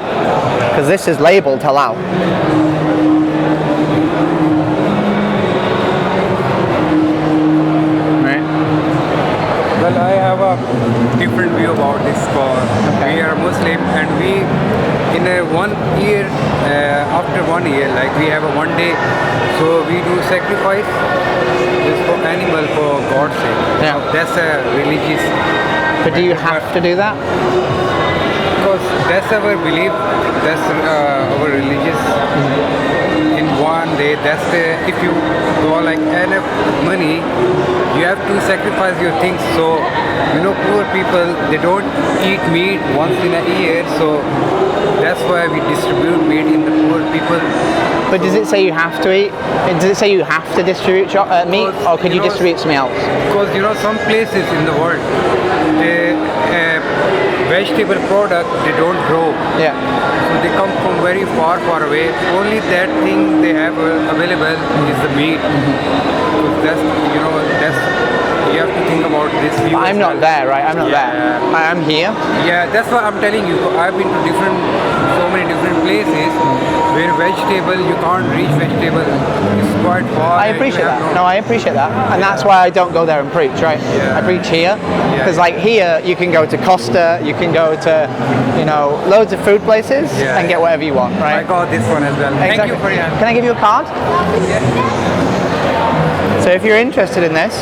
[SPEAKER 1] Because this is labelled halal. Right?
[SPEAKER 9] Well, I have a different view about this cause. We are Muslim and we 1 year, after 1 year, like we have a 1 day, so we do sacrifice this for animal for God's sake.
[SPEAKER 1] Yeah.
[SPEAKER 9] That's a religious.
[SPEAKER 1] But do you have to do that?
[SPEAKER 9] Because that's our belief, that's our religious. In 1 day, that's the, if you go like enough money, you have to sacrifice your things. So, you know, poor people, they don't eat meat once in a year, so that's why we distribute meat in the poor people.
[SPEAKER 1] But does it say you have to eat? Does it say you have to distribute meat, or could you distribute something else?
[SPEAKER 9] Because, you know, some places in the world, the vegetable product, they don't grow.
[SPEAKER 1] Yeah.
[SPEAKER 9] So they come from very far away. Only that thing they have available is the meat. That's, you know, that's, you have to think about this view.
[SPEAKER 1] But I'm not there, right? I'm not there. I am here.
[SPEAKER 9] Yeah, that's what I'm telling you. I've been to so many different places where vegetable, you can't reach vegetable. It's quite far.
[SPEAKER 1] I appreciate that. No, I appreciate that. And that's why I don't go there and preach, right?
[SPEAKER 9] Yeah.
[SPEAKER 1] I preach here. Because like here, you can go to Costa, you can go to, you know, loads of food places and get whatever you want, right?
[SPEAKER 9] I got this one as well.
[SPEAKER 1] Exactly.
[SPEAKER 9] Thank you for your help.
[SPEAKER 1] Can I give you a card? So if you're interested in this,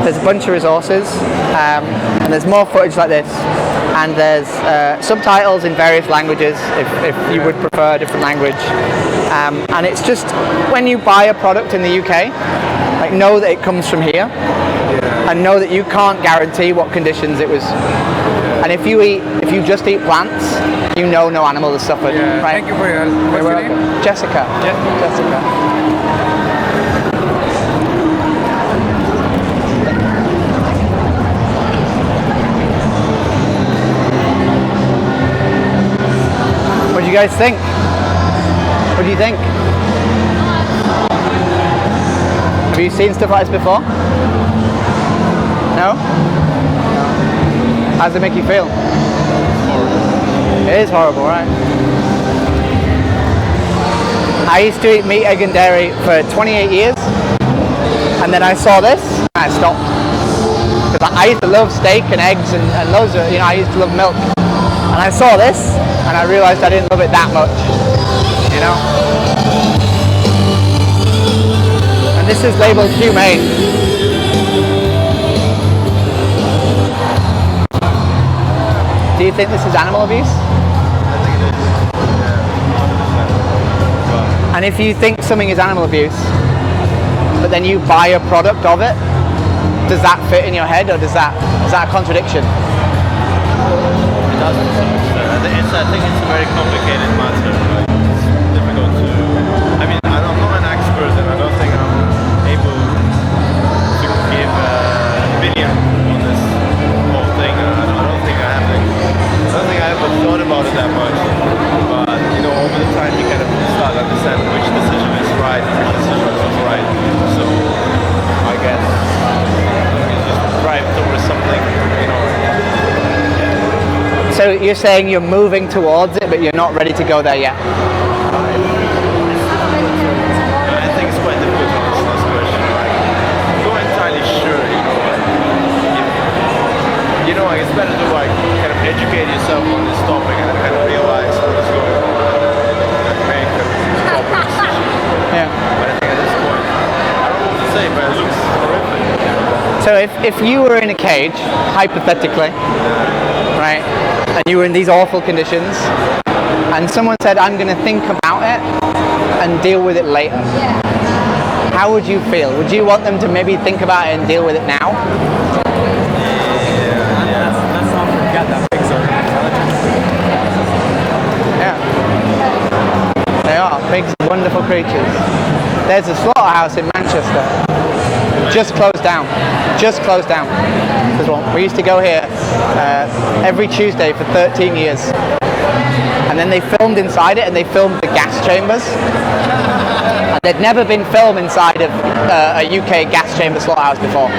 [SPEAKER 1] there's a bunch of resources, and there's more footage like this, and there's subtitles in various languages if you would prefer a different language. And it's just, when you buy a product in the UK, like, know that it comes from here, and know that you can't guarantee what conditions it was. And if you just eat plants, you know no animal has suffered.
[SPEAKER 9] Yeah,
[SPEAKER 1] right?
[SPEAKER 9] thank you for your help. What's your name?
[SPEAKER 1] Jessica. Jessica. What do you guys think? What do you think? Have you seen stuff like this before? No? How does it make you feel? It is horrible, right? I used to eat meat, egg and dairy for 28 years, and then I saw this and I stopped. Because I used to love steak and eggs and loads of, you know, I used to love milk. And I saw this and I realised I didn't love it that much, you know? And this is labelled humane. Do you think this is animal abuse?
[SPEAKER 10] I think it is. Yeah, 100%.
[SPEAKER 1] And if you think something is animal abuse, but then you buy a product of it, does that fit in your head, or is that a contradiction?
[SPEAKER 10] It doesn't, to some extent. I think it's a very complicated matter. Like, it's difficult to. I mean, I'm not an expert, and I don't think I'm able to give an opinion on this whole thing. I don't think I have. I don't think I ever thought about it that much. But you know, over the time, you kind of start to understand which decision is right and which decision is right. So I guess you just drive towards something, you know.
[SPEAKER 1] So you're saying you're moving towards it, but you're not ready to go there yet?
[SPEAKER 10] I think it's quite difficult to answer this question. Like, I'm not entirely sure, you know. You know, like, it's better to like kind of educate yourself on this topic and kind of realize what is going on and make a proper decision.
[SPEAKER 1] Yeah.
[SPEAKER 10] But I think at this point, I don't know what to say, but it looks horrific.
[SPEAKER 1] So if you were in a cage, hypothetically, right, and you were in these awful conditions, and someone said, I'm going to think about it and deal with it later, how would you feel? Would you want them to maybe think about it and deal with it now?
[SPEAKER 6] Let's not forget that pigs are intelligent.
[SPEAKER 1] Yeah. They are. Pigs are wonderful creatures. There's a slaughterhouse in Manchester. Just closed down. Just closed down. There's one. We used to go here every Tuesday for 13 years. And then they filmed inside it, and they filmed the gas chambers. And there'd never been film inside of a UK gas chamber slaughterhouse before.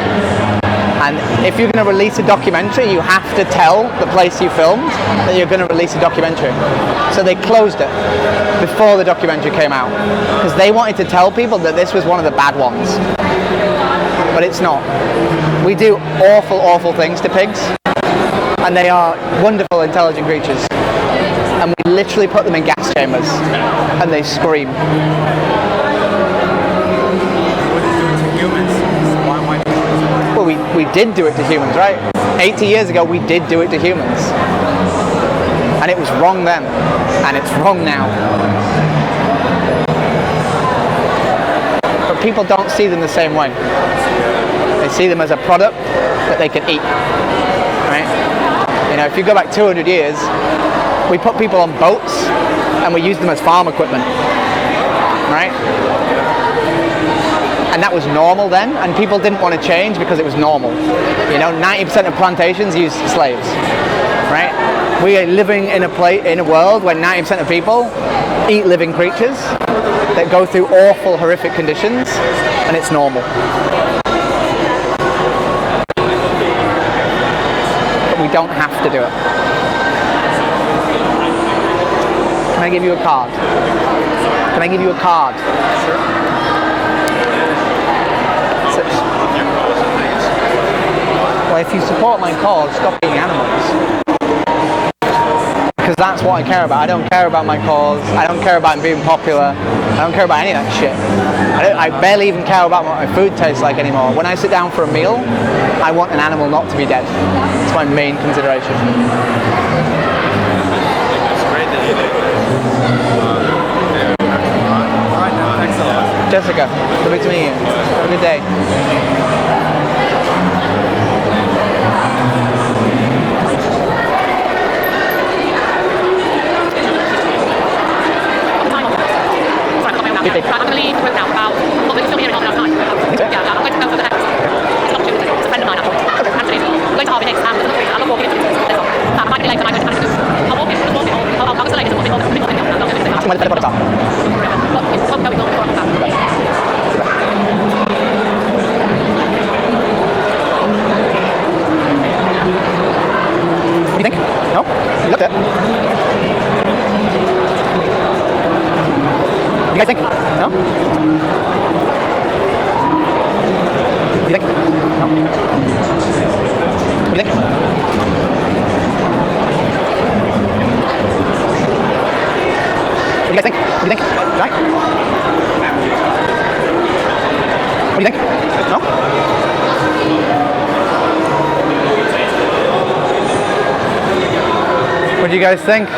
[SPEAKER 1] And if you're going to release a documentary, you have to tell the place you filmed that you're going to release a documentary. So they closed it before the documentary came out, because they wanted to tell people that this was one of the bad ones. But it's not. We do awful, awful things to pigs, and they are wonderful, intelligent creatures. and we literally put them in gas chambers, and they scream. Well, we did do it to humans, right? 80 years ago, we did do it to humans. And it was wrong then, and it's wrong now. But people don't see them the same way. They see them as a product that they can eat, right? You know, if you go back 200 years, we put people on boats and we used them as farm equipment, right? And that was normal then, and people didn't want to change because it was normal. You know, 90% of plantations used slaves, right? We are living in a world where 90% of people eat living creatures that go through awful, horrific conditions, and it's normal. But we don't have to do it. Can I give you a card? Can I give you a card? Well, if you support my cause, stop eating animals. Because that's what I care about. I don't care about my cause. I don't care about being popular. I don't care about any of that shit. I barely even care about what my food tastes like anymore. When I sit down for a meal, I want an animal not to be dead. It's my main consideration. Jessica, lovely to meet you. Have a good day.
[SPEAKER 8] I'm going to leave the now about what we're still here in half an hour's time. Yeah, I'm going to go for the house. It's not opportunity. It's a friend of mine, actually. Anthony. I'm going to Harvey next time. I'm not walking into this. I might be late, but I'm going to do. I'll walk in. I'll go to the ladies and walk in.
[SPEAKER 1] You think? No? You looked at it. You guys think? No? You think? No? What do you think? What do you guys think? What do you think? Right? What do you think? No? What do you guys think?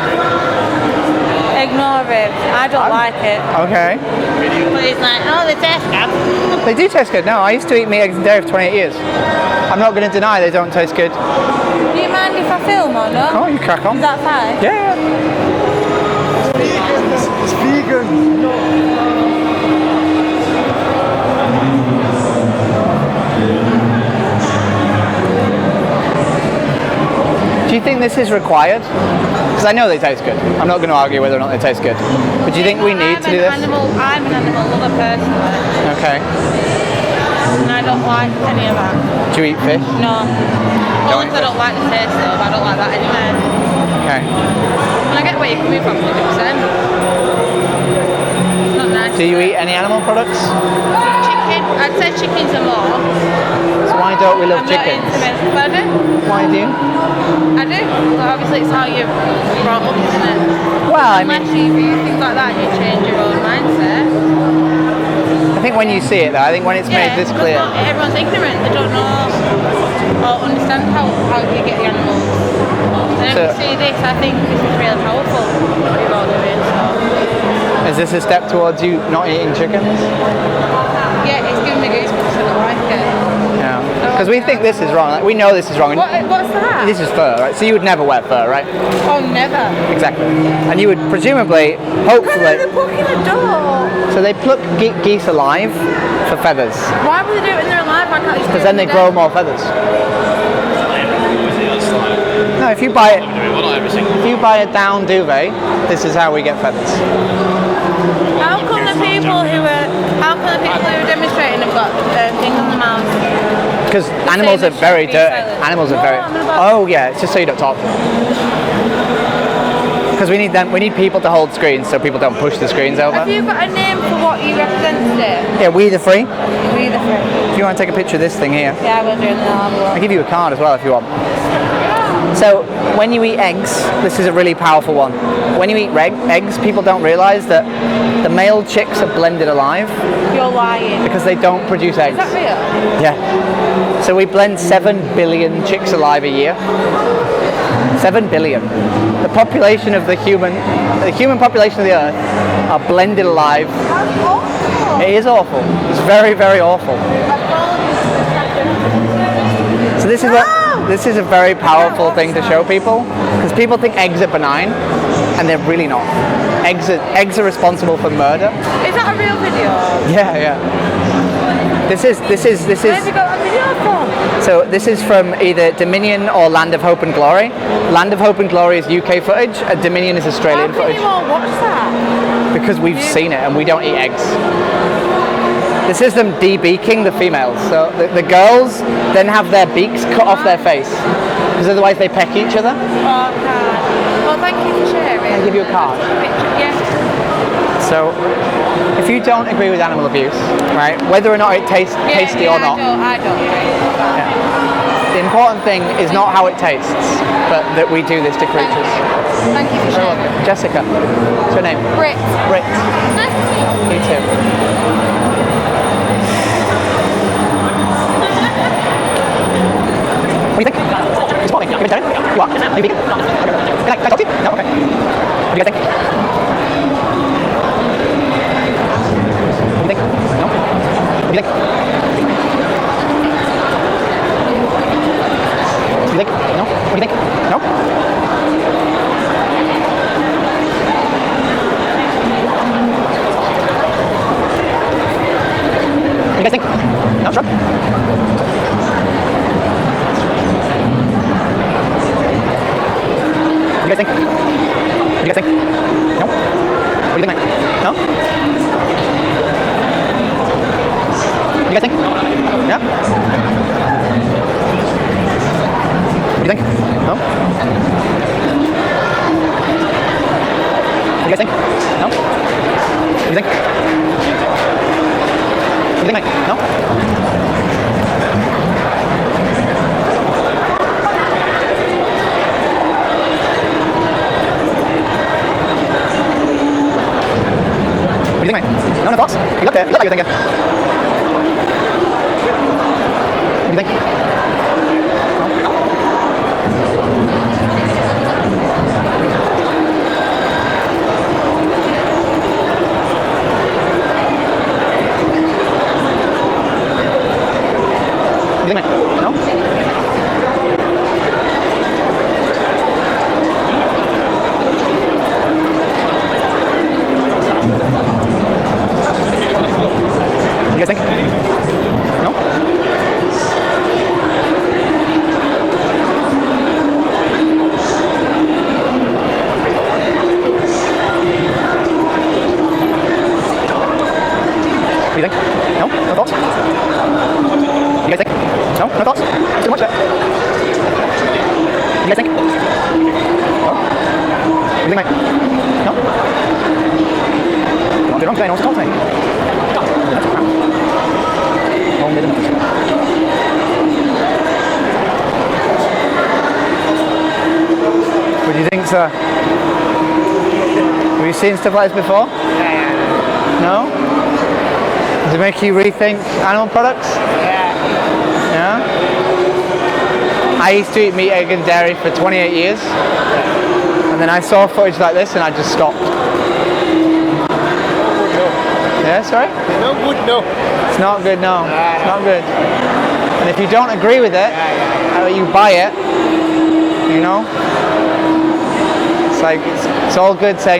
[SPEAKER 7] Ignore it. I don't like it.
[SPEAKER 1] Okay.
[SPEAKER 7] But it's like, oh, they taste good.
[SPEAKER 1] They do taste good. No, I used to eat meat, eggs and dairy for 28 years. I'm not going to deny they don't taste good.
[SPEAKER 7] Do you mind if I film or not?
[SPEAKER 1] Oh, you crack on.
[SPEAKER 7] Is that fine?
[SPEAKER 1] Yeah, yeah. It's vegan. Do you think this is required? Because I know they taste good. I'm not going to argue whether or not they taste good. But do you think we need to do this?
[SPEAKER 7] I'm an animal lover personally.
[SPEAKER 1] Okay.
[SPEAKER 7] And I don't like any of that.
[SPEAKER 1] Do you eat fish?
[SPEAKER 7] No. Well, I don't like the taste though, but I don't like that anyway.
[SPEAKER 1] Okay.
[SPEAKER 7] And I get where you're coming from, 100%. Not nice.
[SPEAKER 1] Do you eat any animal products?
[SPEAKER 7] Chicken. I'd say chickens are more.
[SPEAKER 1] So why don't we love
[SPEAKER 7] I'm
[SPEAKER 1] chickens?
[SPEAKER 7] not into it, but I do.
[SPEAKER 1] Why do you?
[SPEAKER 7] I do. But obviously it's how you're brought up, isn't it?
[SPEAKER 1] Well, I mean,
[SPEAKER 7] unless you do things like that, you change your own mindset.
[SPEAKER 1] I think when you see it though, I think when it's made this clear.
[SPEAKER 7] Everyone's ignorant. They don't know or understand how you get the animals. And if you see this, I think this is really powerful what you're all doing. So.
[SPEAKER 1] Is this a step towards you not eating chickens?
[SPEAKER 7] Yeah, it's giving me goosebumps. I don't like it.
[SPEAKER 1] Yeah. Because we think this is wrong. Like, we know this is wrong.
[SPEAKER 7] What's that?
[SPEAKER 1] This is fur, right? So you would never wear fur, right?
[SPEAKER 7] Oh, never.
[SPEAKER 1] Exactly. And you would presumably, hopefully.
[SPEAKER 7] They're plucking a dog.
[SPEAKER 1] So they pluck geese alive for feathers.
[SPEAKER 7] Why would they do it when they're alive? Why can't you?
[SPEAKER 1] Because then they grow more feathers. No, if you buy a down duvet, this is how we get feathers.
[SPEAKER 7] How come the people who are demonstrating have got things on the mouth?
[SPEAKER 1] Because animals are very dirty. Animals are very. Oh yeah, it's just so you don't talk. Because we need them. We need people to hold screens so people don't push the screens over.
[SPEAKER 7] Have you got a name for what you represent today?
[SPEAKER 1] Yeah, We the Free.
[SPEAKER 7] We the Free.
[SPEAKER 1] If you want to take a picture of this thing here.
[SPEAKER 7] Yeah, I will do it. I'll
[SPEAKER 1] I'll give you a card as well if you want. So when you eat eggs, this is a really powerful one. When you eat eggs, people don't realise that the male chicks are blended alive.
[SPEAKER 7] You're lying.
[SPEAKER 1] Because they don't produce eggs.
[SPEAKER 7] Is that real?
[SPEAKER 1] Yeah. So we blend 7 billion chicks alive a year. 7 billion. The population of the human population of the Earth are blended alive.
[SPEAKER 7] That's awful.
[SPEAKER 1] It is awful. It's very, very awful. So this is a very powerful thing to show people, because people think eggs are benign, and they're really not. Eggs are responsible for murder.
[SPEAKER 7] Is that a real video?
[SPEAKER 1] Yeah. This is.
[SPEAKER 7] Where have you got that video from?
[SPEAKER 1] So this is from either Dominion or Land of Hope and Glory. Land of Hope and Glory is UK footage, and Dominion is Australian
[SPEAKER 7] How can
[SPEAKER 1] footage.
[SPEAKER 7] you all watch that?
[SPEAKER 1] Because we've seen it and we don't eat eggs. This is them de-beaking the females. So the girls then have their beaks cut off their face, because otherwise they peck each other.
[SPEAKER 7] Oh, God. Well, thank you for sharing.
[SPEAKER 1] Can I give you a card?
[SPEAKER 7] Yeah.
[SPEAKER 1] So if you don't agree with animal abuse, right, whether or not it tastes tasty or not,
[SPEAKER 7] I don't.
[SPEAKER 1] the important thing is not how it tastes, but that we do this to creatures.
[SPEAKER 7] Thank you for sharing.
[SPEAKER 1] Jessica, what's your name?
[SPEAKER 7] Brit.
[SPEAKER 1] Brit.
[SPEAKER 7] Nice to meet you.
[SPEAKER 1] You too. What do you think? You're spotting. You're vegetarian? You are? Are you vegan? Can I talk to you? No? Okay. What do you guys think? What do you think? No? What do you think? What do you think? No? What do you think? No? What do you guys think? No? Sure? What do you guys think? What do you guys think? No? What do you think, mate? No? What do you guys think? Yeah? What do you think? No? What do you guys think? No? What do you think? What do you think, mate? No? What do you think, mate? No thoughts? You look like you're thinking. What do you think? No? What do you think, mate? No? You guys think? No? What do you think? No? No thoughts? You guys think? No? No thoughts? It's too much there. You guys think? No? What do you think, mate? No? Don't do wrong today, no one's talk to me. That's crap. What do you think, sir? Have you seen stuff like this before?
[SPEAKER 6] Yeah.
[SPEAKER 1] No? Does it make you rethink animal products?
[SPEAKER 6] Yeah.
[SPEAKER 1] I used to eat meat, egg and dairy for 28 years. And then I saw footage like this and I just stopped. Yeah, sorry?
[SPEAKER 10] No good, no.
[SPEAKER 1] It's not good, no. It's not good. And if you don't agree with it, you buy it, you know? It's like, it's all good saying